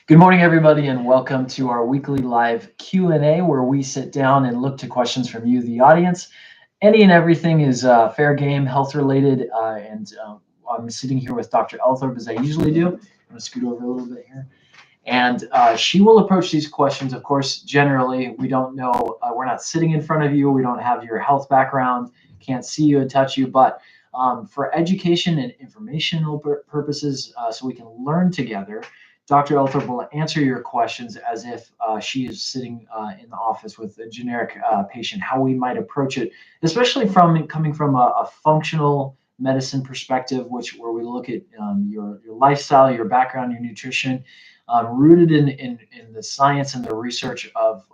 Good morning, everybody, and welcome to our weekly live Q&A where we sit down and look to questions from you, the audience. Any and everything is fair game, health related, and I'm sitting here with Dr. Elthorpe as I usually do. I'm going to scoot over a little bit here. And she will approach these questions. Of course, generally, we don't know, we're not sitting in front of you, we don't have your health background, can't see you and touch you, but for education and informational purposes, so we can learn together, Dr. Elthorpe will answer your questions as if she is sitting in the office with a generic patient, how we might approach it, especially coming from a functional medicine perspective, where we look at your lifestyle, your background, your nutrition, rooted in the science and the research of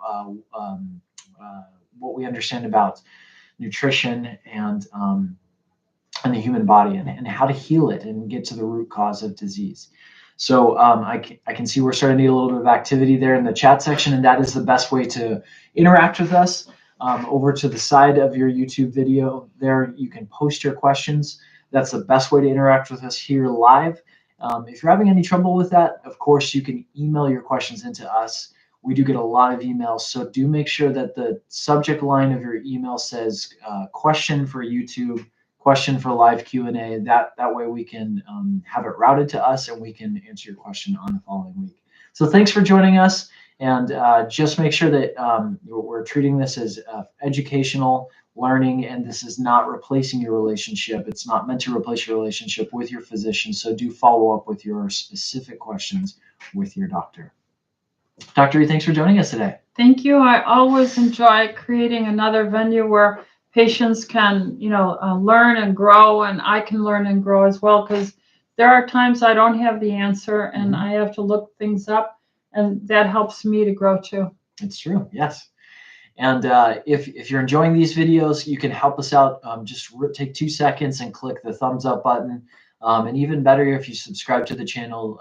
what we understand about nutrition and the human body and how to heal it and get to the root cause of disease. So I can see we're starting to get a little bit of activity there in the chat section, and that is the best way to interact with us. Over to the side of your YouTube video there, you can post your questions. That's the best way to interact with us here live. If you're having any trouble with that, of course, you can email your questions into us. We do get a lot of emails, so do make sure that the subject line of your email says question for YouTube, question for live Q&A. That way we can have it routed to us and we can answer your question on the following week. So thanks for joining us, and just make sure that we're treating this as educational learning, and this is not replacing your relationship. It's not meant to replace your relationship with your physician, so do follow up with your specific questions with your doctor. Dr. E, thanks for joining us today. Thank you. I always enjoy creating another venue where patients can, learn and grow, and I can learn and grow as well, because there are times I don't have the answer and I have to look things up, and that helps me to grow too. It's true, yes. And if you're enjoying these videos, you can help us out. Just take 2 seconds and click the thumbs up button. And even better, if you subscribe to the channel,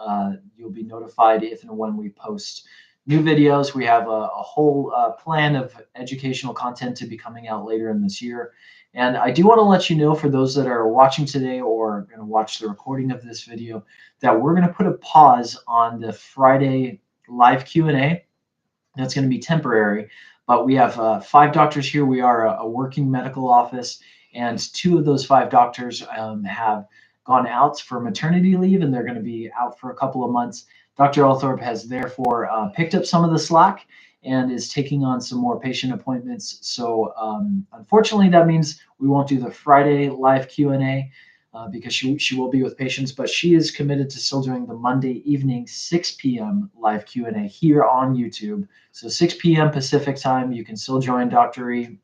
you'll be notified if and when we post new videos. We have a whole plan of educational content to be coming out later in this year. And I do want to let you know, for those that are watching today or going to watch the recording of this video, that we're going to put a pause on the Friday live Q&A. That's going to be temporary, but we have 5 doctors here. We are a working medical office, and 2 of those 5 doctors have gone out for maternity leave, and they're going to be out for a couple of months. Dr. Elthorpe has therefore picked up some of the slack and is taking on some more patient appointments. So unfortunately, that means we won't do the Friday live Q&A because she will be with patients, but she is committed to still doing the Monday evening 6 p.m. live Q&A here on YouTube. So 6 p.m. Pacific time, you can still join Dr. E.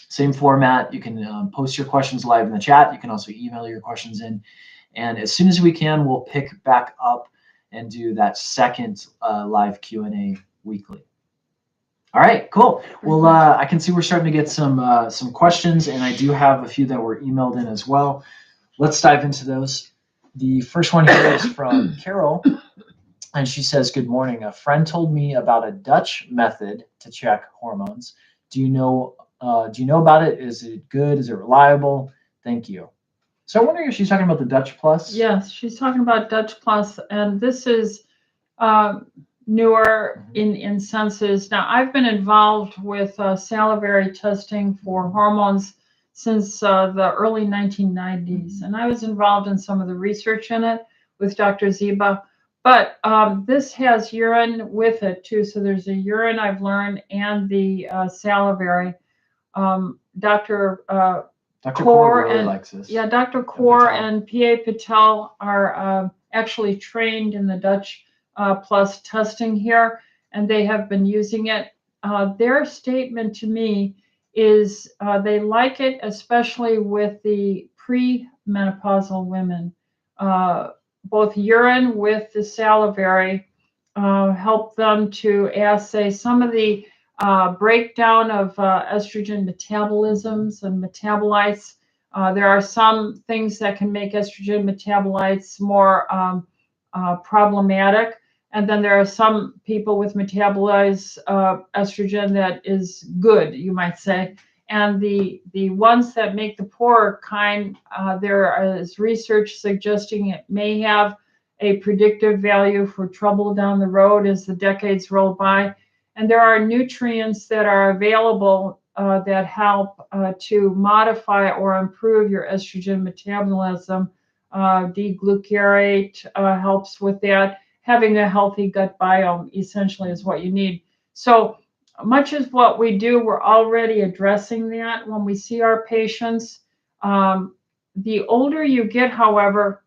Same format. You can post your questions live in the chat. You can also email your questions in. And as soon as we can, we'll pick back up and do that second live Q&A weekly. All right, cool. Well, I can see we're starting to get some questions, and I do have a few that were emailed in as well. Let's dive into those. The first one here is from Carol, and she says, "Good morning. A friend told me about a Dutch method to check hormones. Do you know about it? Is it good? Is it reliable? Thank you." So I'm wondering if she's talking about the Dutch Plus. Yes, she's talking about Dutch Plus, and this is newer in senses. Now, I've been involved with salivary testing for hormones since the early 1990s, and I was involved in some of the research in it with Dr. Ziba. But this has urine with it too, so there's a urine, I've learned, and the salivary. Dr. Kaur really likes this. Yeah, Dr. Kaur and P.A. Patel are actually trained in the Dutch Plus testing here, and they have been using it. Their statement to me is they like it, especially with the pre-menopausal women. Both urine with the salivary help them to assay some of the breakdown of estrogen metabolisms and metabolites. There are some things that can make estrogen metabolites more problematic. And then there are some people with metabolized estrogen that is good, you might say. And the ones that make the poorer kind, there is research suggesting it may have a predictive value for trouble down the road as the decades roll by. And there are nutrients that are available that help to modify or improve your estrogen metabolism. D-glucarate helps with that. Having a healthy gut biome essentially is what you need. So much as what we do, we're already addressing that when we see our patients. The older you get, however,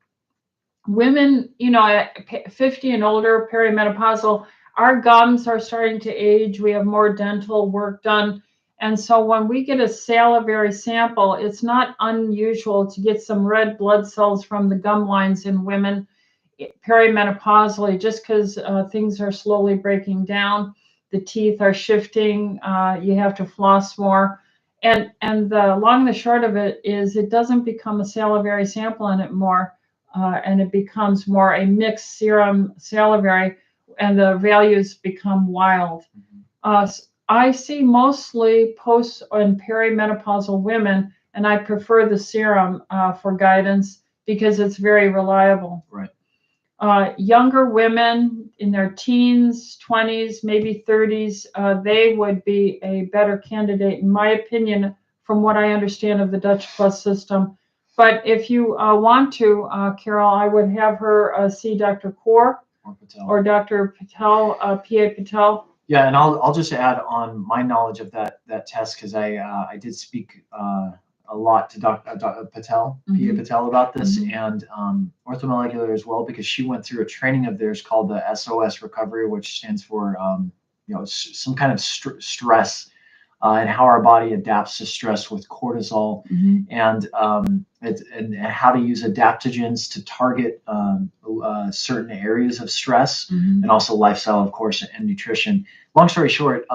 women, at 50 and older, perimenopausal, our gums are starting to age. We have more dental work done. And so when we get a salivary sample, it's not unusual to get some red blood cells from the gum lines in women perimenopausally, just because things are slowly breaking down. The teeth are shifting. You have to floss more. And the long and the short of it is it doesn't become a salivary sample anymore. And it becomes more a mixed serum salivary, and the values become wild. I see mostly post and perimenopausal women, and I prefer the serum for guidance because it's very reliable. Right. Younger women in their teens, 20s, maybe 30s, they would be a better candidate, in my opinion, from what I understand of the Dutch Plus system. But if you want to, Carol, I would have her see Dr. Kaur or Dr. Patel, PA Patel. Yeah, and I'll just add on my knowledge of that test, because I did speak a lot to Dr. Patel, PA Patel, about this, and Orthomolecular as well, because she went through a training of theirs called the SOS recovery, which stands for some kind of stress. And how our body adapts to stress with cortisol, and how to use adaptogens to target certain areas of stress, and also lifestyle, of course, and nutrition. Long story short,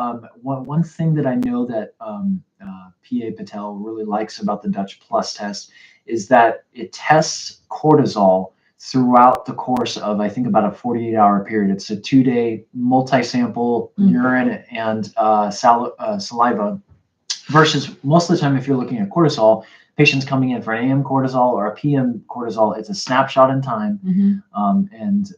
one thing that I know that PA Patel really likes about the Dutch Plus test is that it tests cortisol throughout the course of, I think, about a 48-hour period. It's a 2-day multi-sample urine and saliva, versus most of the time, if you're looking at cortisol, patients coming in for an AM cortisol or a PM cortisol, it's a snapshot in time. And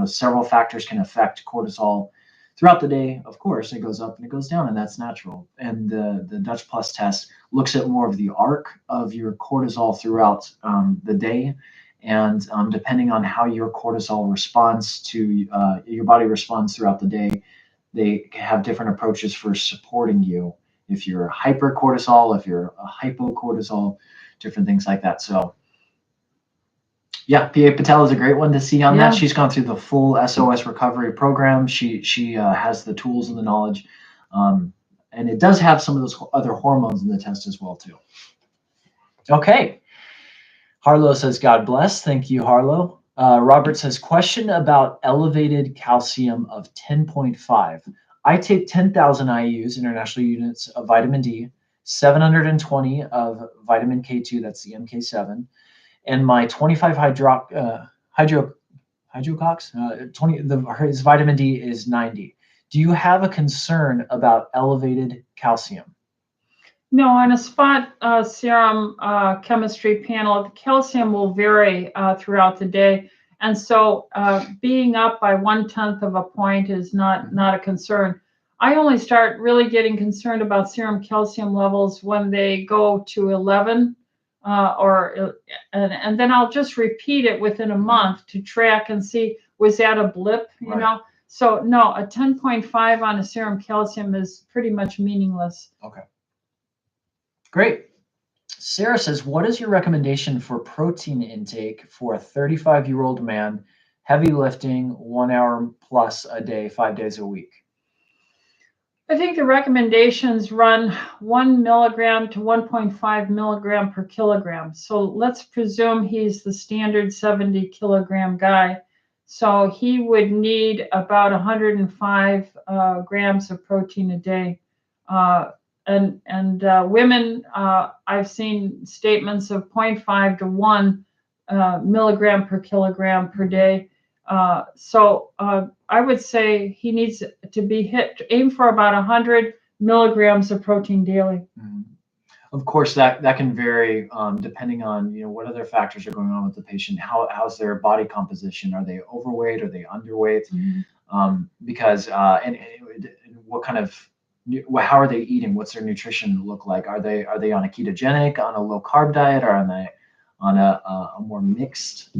several factors can affect cortisol throughout the day. Of course, it goes up and it goes down, and that's natural. And the Dutch Plus test looks at more of the arc of your cortisol throughout the day. And depending on how your cortisol responds to your body responds throughout the day, they have different approaches for supporting you. If you're hypercortisol, if you're a hypocortisol, different things like that. So yeah, PA Patel is a great one to see on that. She's gone through the full SOS recovery program. She has the tools and the knowledge. And it does have some of those other hormones in the test as well too. Okay. Harlow says, God bless. Thank you, Harlow. Robert says, question about elevated calcium of 10.5. I take 10,000 IUs, international units, of vitamin D, 720 of vitamin K2, that's the MK7, and my 25 hydrocox, his vitamin D is 90. Do you have a concern about elevated calcium? No, on a spot serum chemistry panel, the calcium will vary throughout the day. And so being up by 1/10 of a point is not a concern. I only start really getting concerned about serum calcium levels when they go to 11, and then I'll just repeat it within a month to track and see, was that a blip, you know? So no, a 10.5 on a serum calcium is pretty much meaningless. Okay. Great. Sarah says, what is your recommendation for protein intake for a 35-year-old man, heavy lifting, 1 hour plus a day, 5 days a week? I think the recommendations run 1 milligram to 1.5 milligram per kilogram. So let's presume he's the standard 70 kilogram guy. So he would need about 105 grams of protein a day. And women, I've seen statements of 0.5 to 1 milligram per kilogram per day. So I would say he needs to be aim for about 100 milligrams of protein daily. Of course, that can vary depending on what other factors are going on with the patient. How's their body composition? Are they overweight? Are they underweight? Because and what kind of how are they eating? What's their nutrition look like? Are they on a ketogenic, on a low carb diet, or on a more mixed?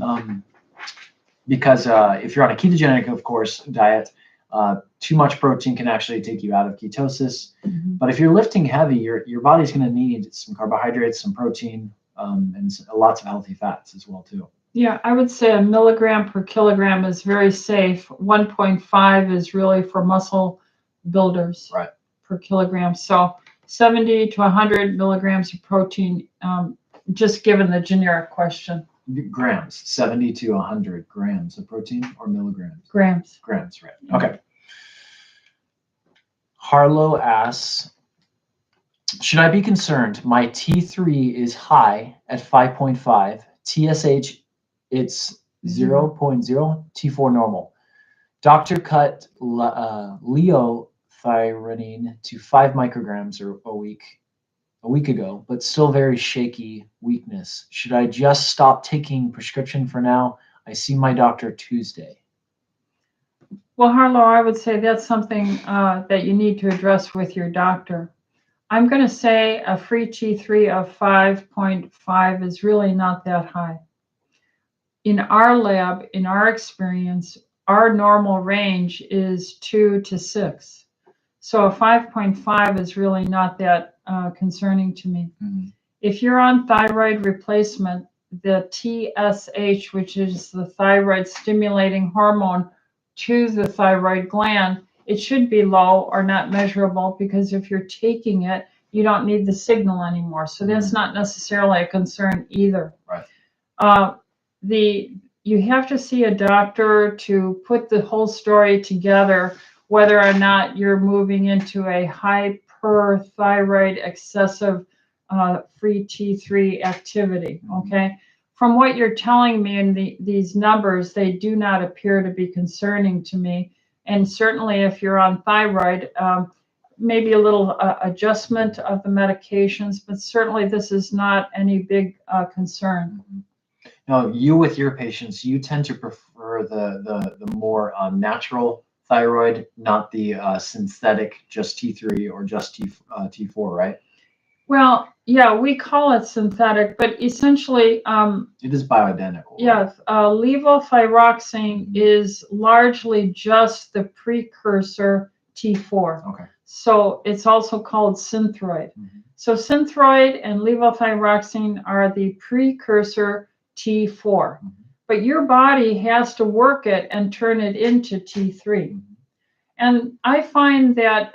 Because if you're on a ketogenic, of course, diet, too much protein can actually take you out of ketosis. But if you're lifting heavy, your body's going to need some carbohydrates, some protein, and lots of healthy fats as well too. Yeah, I would say a milligram per kilogram is very safe. 1.5 is really for muscle builders per kilogram. So 70 to 100 milligrams of protein, just given the generic question. Grams, 70 to 100 grams of protein, or milligrams? Grams. Grams, right. Okay. Harlow asks, should I be concerned? My T3 is high at 5.5. TSH, it's 0.0. T4 normal. Doctor cut leothyronine to 5 micrograms a week ago, but still very shaky weakness. Should I just stop taking prescription for now? I see my doctor Tuesday. Well, Harlow, I would say that's something that you need to address with your doctor. I'm going to say a free T3 of 5.5 is really not that high. In our lab, in our experience, our normal range is 2 to 6. So a 5.5 is really not that concerning to me. If you're on thyroid replacement, the TSH, which is the thyroid stimulating hormone to the thyroid gland, it should be low or not measurable, because if you're taking it, you don't need the signal anymore. So that's not necessarily a concern either. You have to see a doctor to put the whole story together, whether or not you're moving into a hyperthyroid excessive free T3 activity. Okay. From what you're telling me in these numbers, they do not appear to be concerning to me. And certainly if you're on thyroid, maybe a little adjustment of the medications, but certainly this is not any big concern. Now, you with your patients, you tend to prefer the more natural thyroid, not the synthetic, just T3 or just T4, right? Well, yeah, we call it synthetic, but essentially it is bioidentical. Yes, levothyroxine is largely just the precursor T4. Okay. So it's also called synthroid. So synthroid and levothyroxine are the precursor T4. But your body has to work it and turn it into T3. And I find that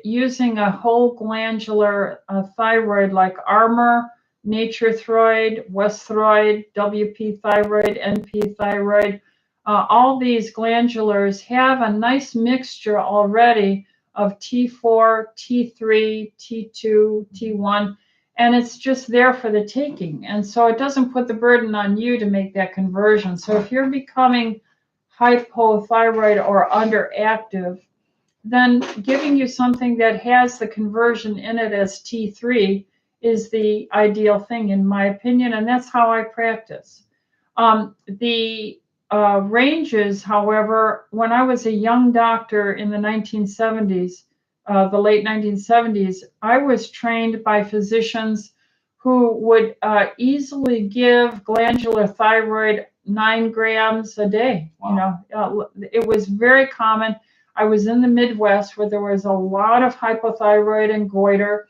using a whole glandular thyroid like Armor, Naturethroid, Westhroid, WP thyroid, NP thyroid, all these glandulars have a nice mixture already of T4, T3, T2, T1, and it's just there for the taking. And so it doesn't put the burden on you to make that conversion. So if you're becoming hypothyroid or underactive, then giving you something that has the conversion in it as T3 is the ideal thing, in my opinion, and that's how I practice. The ranges, however, when I was a young doctor in the 1970s, the late 1970s, I was trained by physicians who would easily give glandular thyroid 9 grams a day. Wow. It was very common. I was in the Midwest where there was a lot of hypothyroid and goiter.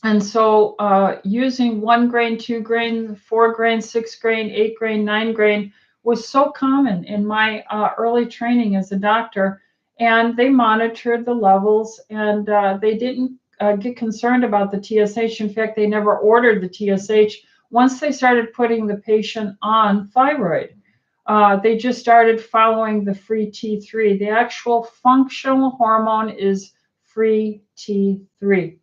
And so using 1 grain, 2 grain, 4 grain, 6 grain, 8 grain, 9 grain was so common in my early training as a doctor. And they monitored the levels, and they didn't get concerned about the TSH. In fact, they never ordered the TSH once they started putting the patient on thyroid. They just started following the free T3. The actual functional hormone is free T3.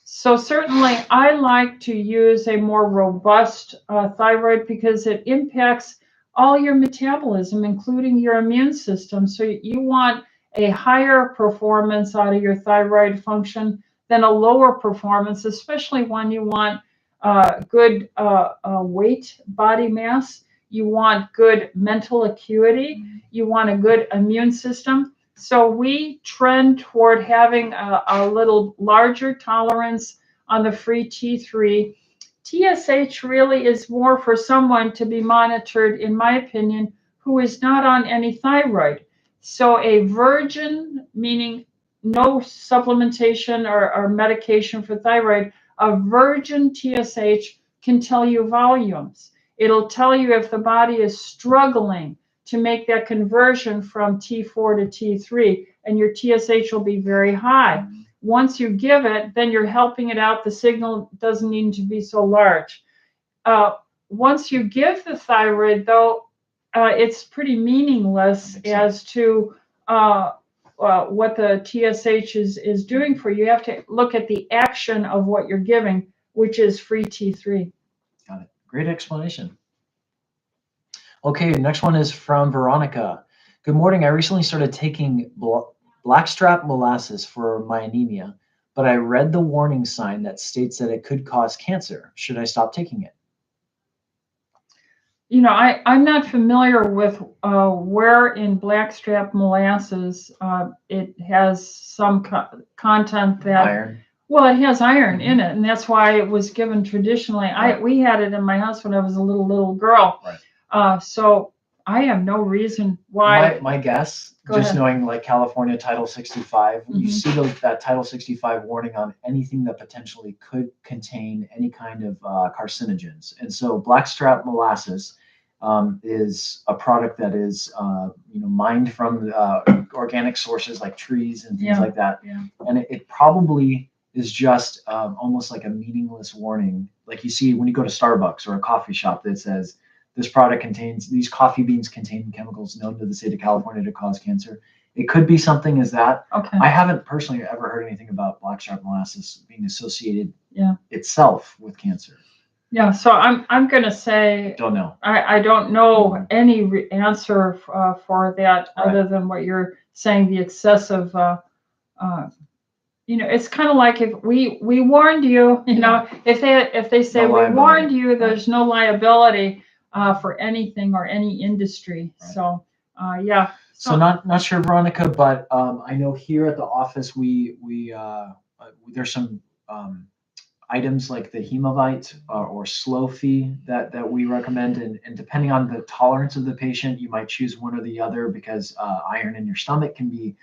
So certainly I like to use a more robust thyroid because it impacts all your metabolism, including your immune system. So you want a higher performance out of your thyroid function than a lower performance, especially when you want good weight, body mass. You want good mental acuity. You want a good immune system. So we trend toward having a little larger tolerance on the free T3. TSH really is more for someone to be monitored, in my opinion, who is not on any thyroid. So a virgin, meaning no supplementation or medication for thyroid, a virgin TSH can tell you volumes. It'll tell you if the body is struggling to make that conversion from T4 to T3, and your TSH will be very high. Once you give it, then you're helping it out. The signal doesn't need to be so large. Once you give the thyroid, though, it's pretty meaningless as to what the TSH is doing for you. You have to look at the action of what you're giving, which is free T3. Got it. Great explanation. Okay, next one is from Veronica. Good morning. I recently started taking Blackstrap molasses for my anemia, but I read the warning sign that states that it could cause cancer. Should I stop taking it? You know, I'm not familiar with where in Blackstrap molasses it has some content that Iron. Well, it has iron in it, and that's why it was given traditionally. Right. We had it in my house when I was a little girl. Right. So I have no reason why. My guess, Go just ahead. knowing like California Title 65, you see that Title 65 warning on anything that potentially could contain any kind of carcinogens. And so Blackstrap molasses is a product that is mined from organic sources like trees and things like that. Yeah. And it probably is just almost like a meaningless warning, like you see when you go to Starbucks or a coffee shop that says, this product contains, these coffee beans contain chemicals known to the state of California to cause cancer. It could be something as that. Okay. I haven't personally ever heard anything about Blackstrap molasses being associated itself with cancer. Yeah, so I'm going to say, Don't know. I don't know any answer for that other than what you're saying, the excessive, it's kind of like if we warned you, if they say we warned you, there's no liability for anything or any industry. Right. So, yeah. So not sure, Veronica, but I know here at the office we there's some items like the Hemovite or Slow-Fee that we recommend, and depending on the tolerance of the patient, you might choose one or the other because iron in your stomach can be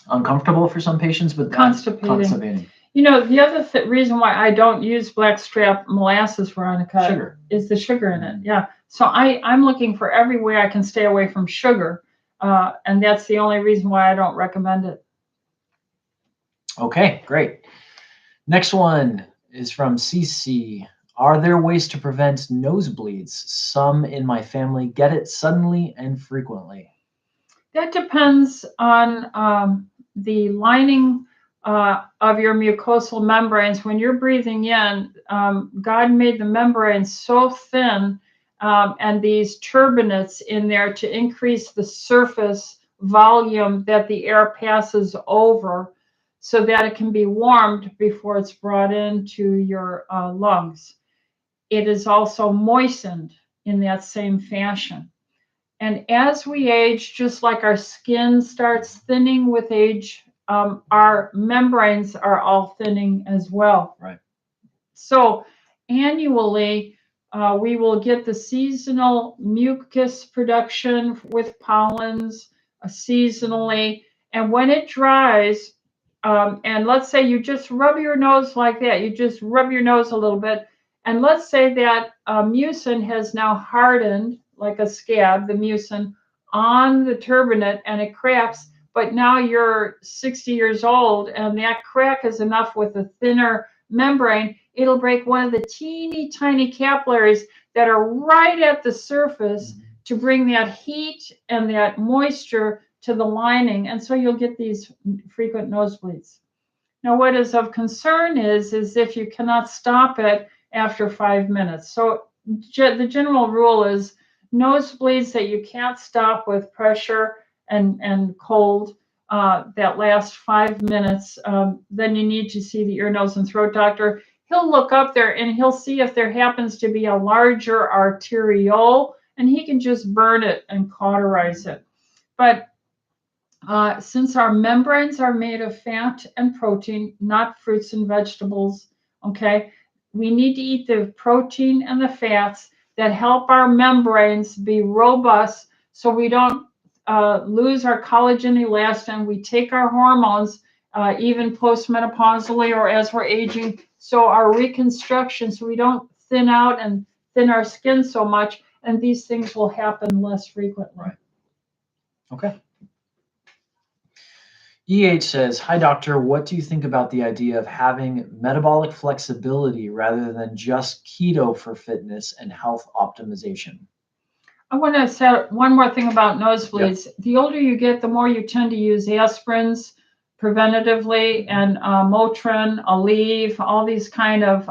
uncomfortable for some patients, but constipating. The other reason why I don't use Blackstrap molasses, Veronica, is the sugar in it. Yeah. So I'm looking for every way I can stay away from sugar, and that's the only reason why I don't recommend it. Okay, great. Next one is from CC. Are there ways to prevent nosebleeds? Some in my family get it suddenly and frequently. That depends on the lining of your mucosal membranes. When you're breathing in, God made the membrane so thin and these turbinates in there to increase the surface volume that the air passes over so that it can be warmed before it's brought into your lungs. It is also moistened in that same fashion. And as we age, just like our skin starts thinning with age, our membranes are all thinning as well. Right. So annually, we will get the seasonal mucus production with pollens seasonally. And when it dries, and let's say you just rub your nose like that, you just rub your nose a little bit, and let's say that mucin has now hardened like a scab, the mucin, on the turbinate, and it cracks, but now you're 60 years old, and that crack is enough with a thinner membrane, it'll break one of the teeny tiny capillaries that are right at the surface to bring that heat and that moisture to the lining, and so you'll get these frequent nosebleeds. Now, what is of concern is if you cannot stop it after 5 minutes. So the general rule is nosebleeds that you can't stop with pressure and cold that last 5 minutes, then you need to see the ear, nose, and throat doctor. He'll look up there and he'll see if there happens to be a larger arteriole, and he can just burn it and cauterize it. But since our membranes are made of fat and protein, not fruits and vegetables, okay, we need to eat the protein and the fats that help our membranes be robust so we don't lose our collagen, elastin. We take our hormones even postmenopausally or as we're aging, so our reconstruction, so we don't thin out and thin our skin so much, and these things will happen less frequently. Right. Okay. EH says, hi, doctor. What do you think about the idea of having metabolic flexibility rather than just keto for fitness and health optimization? I want to say one more thing about nosebleeds. Yep. The older you get, the more you tend to use aspirins preventatively and Motrin, Aleve, all these kind of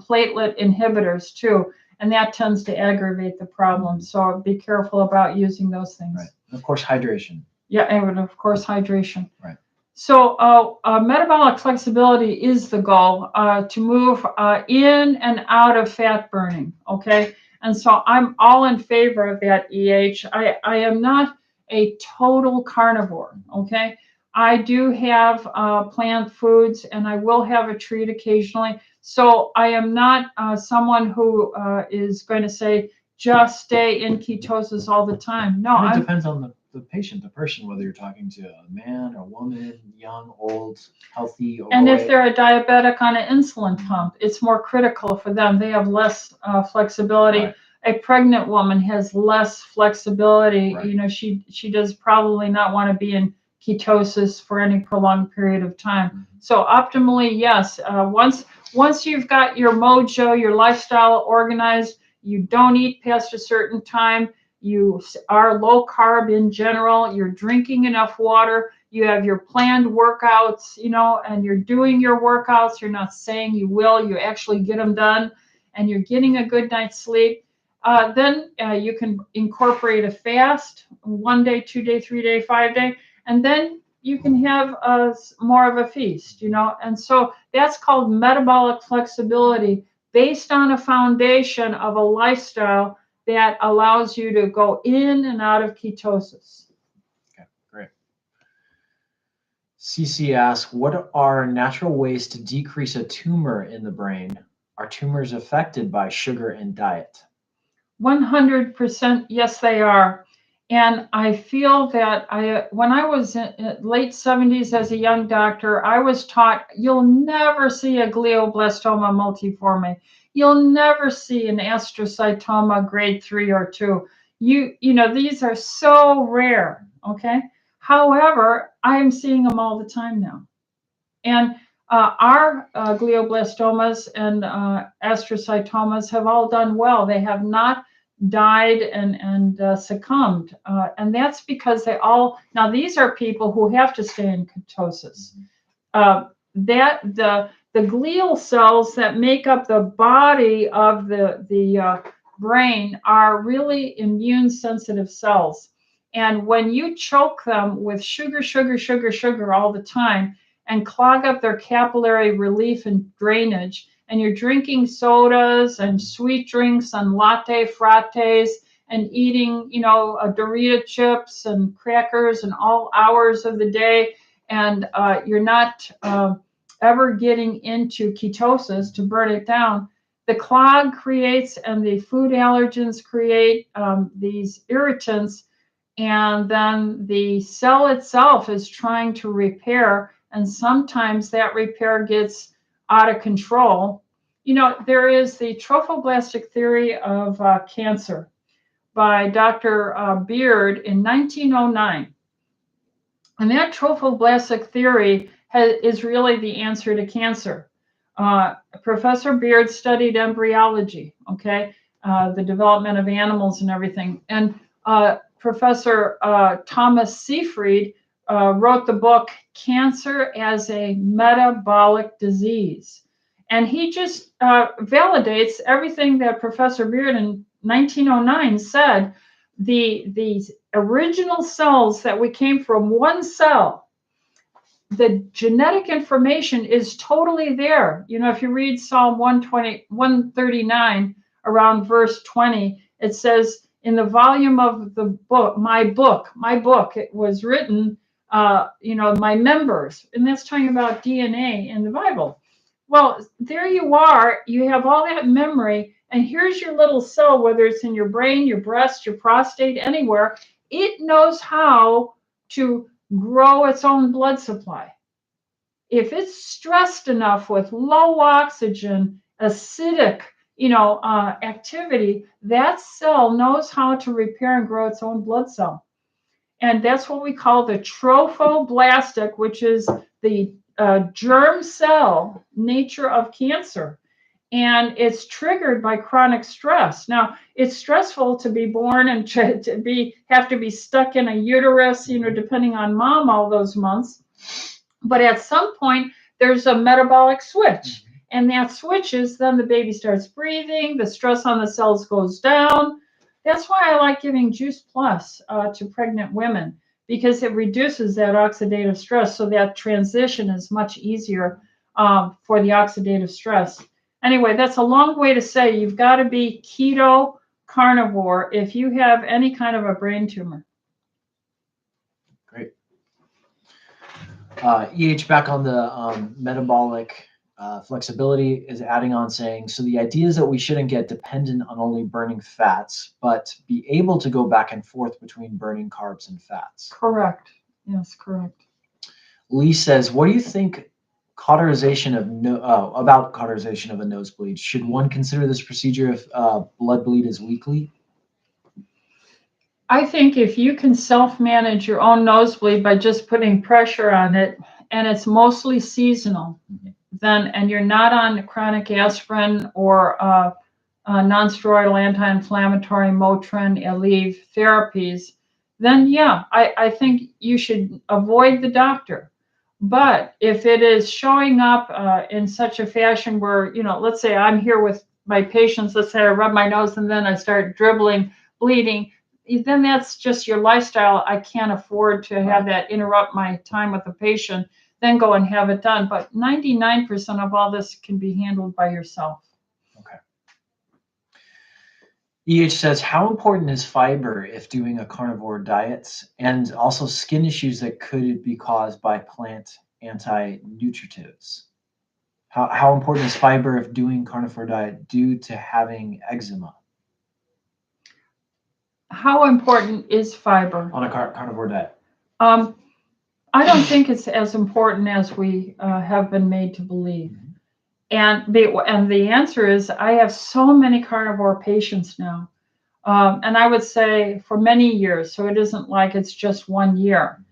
platelet inhibitors too. And that tends to aggravate the problem. So be careful about using those things. Right. And of course, hydration. Yeah, and of course, hydration. Right. So metabolic flexibility is the goal, to move in and out of fat burning, okay? And so I'm all in favor of that, EH. I am not a total carnivore, okay? I do have plant foods, and I will have a treat occasionally. So I am not someone who is going to say, just stay in ketosis all the time. No, and it depends on the patient, the person, whether you're talking to a man or woman, young, old, healthy, overweight. And if they're a diabetic on an insulin pump, it's more critical for them. They have less flexibility. Right. A pregnant woman has less flexibility. Right. You know, she does probably not want to be in ketosis for any prolonged period of time. Mm-hmm. So optimally, yes. Once you've got your mojo, your lifestyle organized, you don't eat past a certain time, you are low carb in general, you're drinking enough water, you have your planned workouts, you know, and you're doing your workouts. You're not saying you will, you actually get them done, and you're getting a good night's sleep. Then you can incorporate a fast, 1 day, 2 day, 3 day, 5 day, and then you can have more of a feast, you know. And so that's called metabolic flexibility, based on a foundation of a lifestyle that allows you to go in and out of ketosis. Okay, great. CC asks, what are natural ways to decrease a tumor in the brain? Are tumors affected by sugar and diet? 100%, yes, they are. And I feel that when I was in late 70s as a young doctor, I was taught you'll never see a glioblastoma multiforme. You'll never see an astrocytoma grade 3 or 2. You know, these are so rare, okay? However, I am seeing them all the time now. And our glioblastomas and astrocytomas have all done well. They have not died and succumbed. And that's because now these are people who have to stay in ketosis. The glial cells that make up the body of the brain are really immune sensitive cells. And when you choke them with sugar all the time and clog up their capillary relief and drainage, and you're drinking sodas and sweet drinks and latte frattes and eating, you know, Dorito chips and crackers in all hours of the day, and you're not ever getting into ketosis to burn it down, the clog creates and the food allergens create these irritants, and then the cell itself is trying to repair, and sometimes that repair gets out of control. You know, there is the trophoblastic theory of cancer by Dr. Beard in 1909. And that trophoblastic theory is really the answer to cancer. Professor Beard studied embryology, okay, the development of animals and everything. And Professor Thomas Seyfried wrote the book, Cancer as a Metabolic Disease. And he just validates everything that Professor Beard in 1909 said. The original cells that we came from, one cell, the genetic information is totally there. You know, if you read Psalm 139 around verse 20, it says, in the volume of the book, my book, it was written, you know, my members. And that's talking about DNA in the Bible. Well, there you are. You have all that memory. And here's your little cell, whether it's in your brain, your breast, your prostate, anywhere. It knows how to grow its own blood supply. If it's stressed enough with low oxygen, acidic, you know, activity, that cell knows how to repair and grow its own blood cell. And that's what we call the trophoblastic, which is the germ cell nature of cancer. And it's triggered by chronic stress. Now, it's stressful to be born and to have to be stuck in a uterus, you know, depending on mom all those months. But at some point, there's a metabolic switch. And that switches, then the baby starts breathing, the stress on the cells goes down. That's why I like giving Juice Plus to pregnant women, because it reduces that oxidative stress, so that transition is much easier for the oxidative stress. Anyway, that's a long way to say you've got to be keto carnivore if you have any kind of a brain tumor. Great. EH, back on the metabolic flexibility, is adding on saying, so the idea is that we shouldn't get dependent on only burning fats, but be able to go back and forth between burning carbs and fats. Correct. Yes, correct. Lee says, what do you think cauterization of about cauterization of a nosebleed? Should one consider this procedure if blood bleed is weekly? I think if you can self-manage your own nosebleed by just putting pressure on it, and it's mostly seasonal, then, and you're not on chronic aspirin or non-steroidal anti-inflammatory Motrin, Aleve therapies, then yeah, I think you should avoid the doctor. But if it is showing up in such a fashion where, you know, let's say I'm here with my patients, let's say I rub my nose and then I start dribbling, bleeding, then that's just your lifestyle. I can't afford to have that interrupt my time with the patient, then go and have it done. But 99% of all this can be handled by yourself. Okay. EH says, how important is fiber if doing a carnivore diet, and also skin issues that could be caused by plant anti-nutritives? How important is fiber if doing carnivore diet due to having eczema? How important is fiber on a carnivore diet? I don't think it's as important as we have been made to believe. And the answer is, I have so many carnivore patients now. And I would say for many years, so it isn't like it's just 1 year.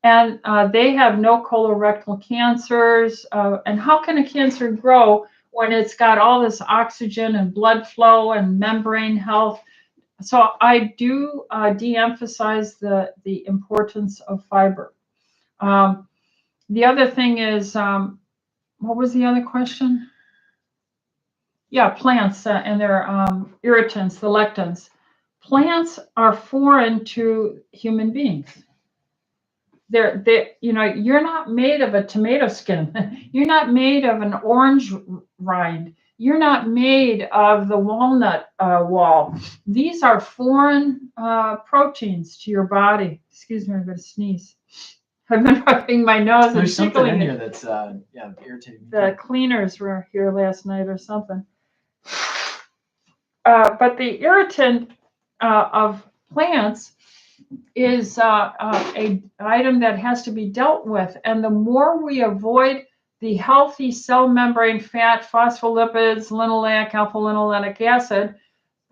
And they have no colorectal cancers. And how can a cancer grow when it's got all this oxygen and blood flow and membrane health? So I do de-emphasize the importance of fiber. The other thing is, what was the other question? Yeah, plants and their irritants, the lectins. Plants are foreign to human beings. You know, you're not made of a tomato skin. You're not made of an orange rind. You're not made of the walnut wall. These are foreign proteins to your body. Excuse me, I'm going to sneeze. I've been rubbing my nose. There's something in here that's irritating. The cleaners were here last night or something. But the irritant of plants is a item that has to be dealt with. And the more we avoid the healthy cell membrane fat, phospholipids, linoleic, alpha-linolenic acid,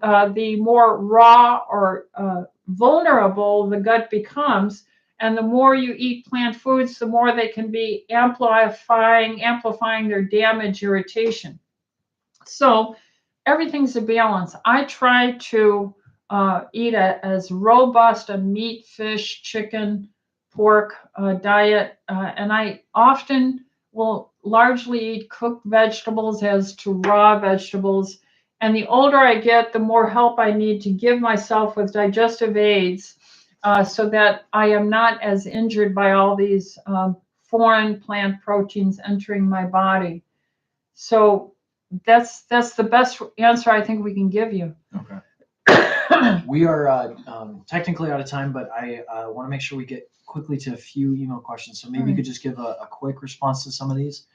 the more raw or vulnerable the gut becomes. And the more you eat plant foods, the more they can be amplifying their damage, irritation. So everything's a balance. I try to eat as robust a meat, fish, chicken, pork diet, and I often will largely eat cooked vegetables as to raw vegetables. And the older I get, the more help I need to give myself with digestive aids so that I am not as injured by all these foreign plant proteins entering my body. So that's the best answer I think we can give you. Okay. We are technically out of time, but I want to make sure we get quickly to a few email questions. So maybe you could just give a quick response to some of these.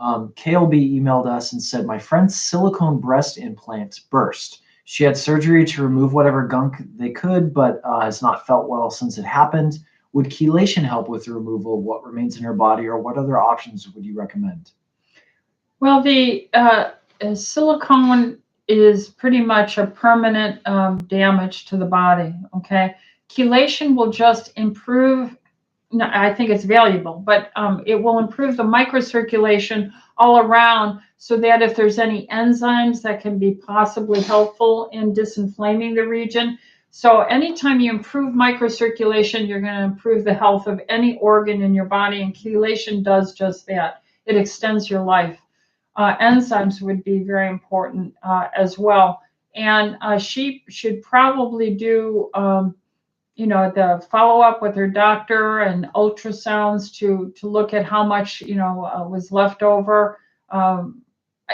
KLB emailed us and said, my friend's silicone breast implant burst. She had surgery to remove whatever gunk they could, but has not felt well since it happened. Would chelation help with the removal of what remains in her body, or what other options would you recommend? Well, the silicone is pretty much a permanent damage to the body, okay? Chelation will just improve, no, I think it's valuable, but it will improve the microcirculation all around so that if there's any enzymes that can be possibly helpful in disinflaming the region. So anytime you improve microcirculation, you're going to improve the health of any organ in your body, and chelation does just that. It extends your life. Enzymes would be very important as well. And she should probably do, the follow-up with her doctor and ultrasounds to look at how much, was left over.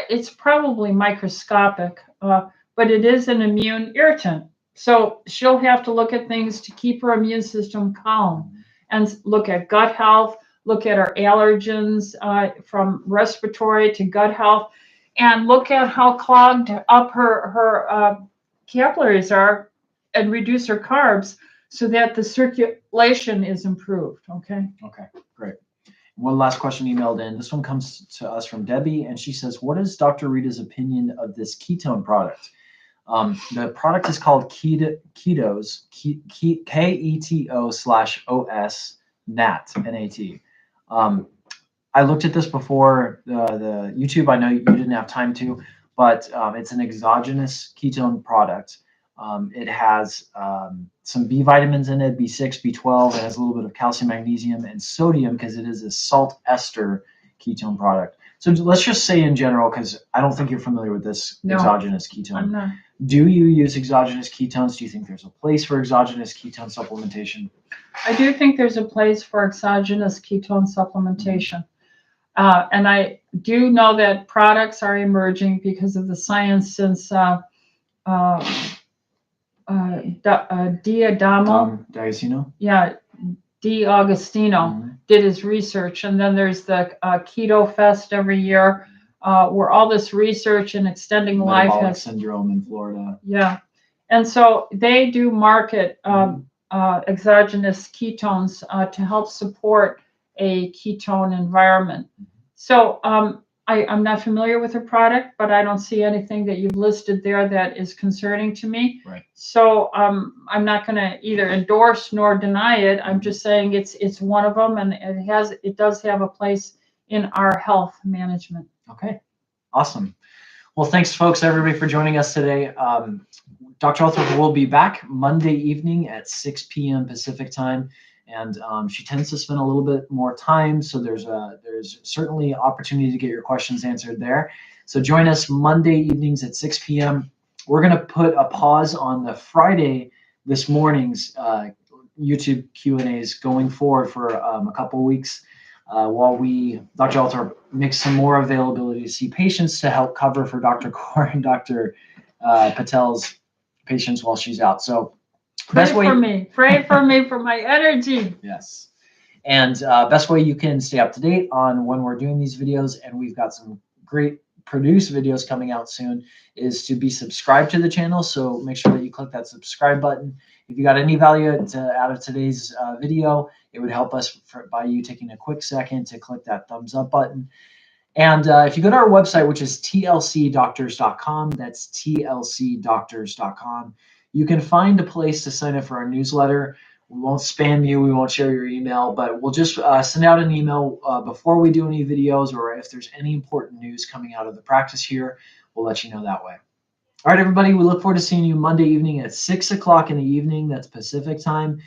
It's probably microscopic, but it is an immune irritant. So she'll have to look at things to keep her immune system calm and look at gut health, look at her allergens from respiratory to gut health, and look at how clogged up her capillaries are and reduce her carbs so that the circulation is improved, okay? Okay, great. One last question emailed in. This one comes to us from Debbie, and she says, what is Dr. Rita's opinion of this ketone product? The product is called Ketos, KETO/OS NAT, N-A-T. I looked at this before the YouTube. I know you didn't have time to, but it's an exogenous ketone product. It has some B vitamins in it, B6, B12. It has a little bit of calcium, magnesium, and sodium because it is a salt ester ketone product. So let's just say in general, because I don't think you're familiar with this exogenous ketone. I'm not. Do you use exogenous ketones? Do you think there's a place for exogenous ketone supplementation? I do think there's a place for exogenous ketone supplementation. And I do know that products are emerging because of the science since D'Agostino? Yeah, D'Agostino did his research. And then there's the Keto Fest every year where all this research and extending life Metabolic syndrome in Florida. Yeah. And so they do market exogenous ketones to help support a ketone environment. So I'm not familiar with the product, but I don't see anything that you've listed there that is concerning to me. Right. So I'm not going to either endorse nor deny it. I'm just saying it's one of them, and it does have a place in our health management. Okay, awesome. Well, thanks, folks, everybody, for joining us today. Dr. Althorp will be back Monday evening at 6 p.m. Pacific time. And she tends to spend a little bit more time, so there's certainly opportunity to get your questions answered there. So join us Monday evenings at 6 p.m. We're going to put a pause on the Friday this morning's YouTube Q&As going forward for a couple weeks while Dr. Althorp makes some more availability to see patients to help cover for Dr. Kaur and Dr. Patel's patients while she's out. So Pray for me for my energy. Yes. And best way you can stay up to date on when we're doing these videos, and we've got some great produced videos coming out soon, is to be subscribed to the channel. So make sure that you click that subscribe button. If you got any value out of today's video, it would help us by you taking a quick second to click that thumbs up button. And if you go to our website, which is tlcdoctors.com, that's tlcdoctors.com, you can find a place to sign up for our newsletter. We won't spam you. We won't share your email, but we'll just send out an email before we do any videos, or if there's any important news coming out of the practice here, we'll let you know that way. All right, everybody, we look forward to seeing you Monday evening at 6 o'clock in the evening. That's Pacific time.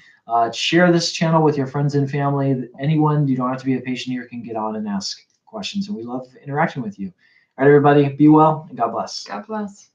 Share this channel with your friends and family. Anyone, you don't have to be a patient here, can get on and ask questions, and we love interacting with you. All right, everybody, be well, and God bless. God bless.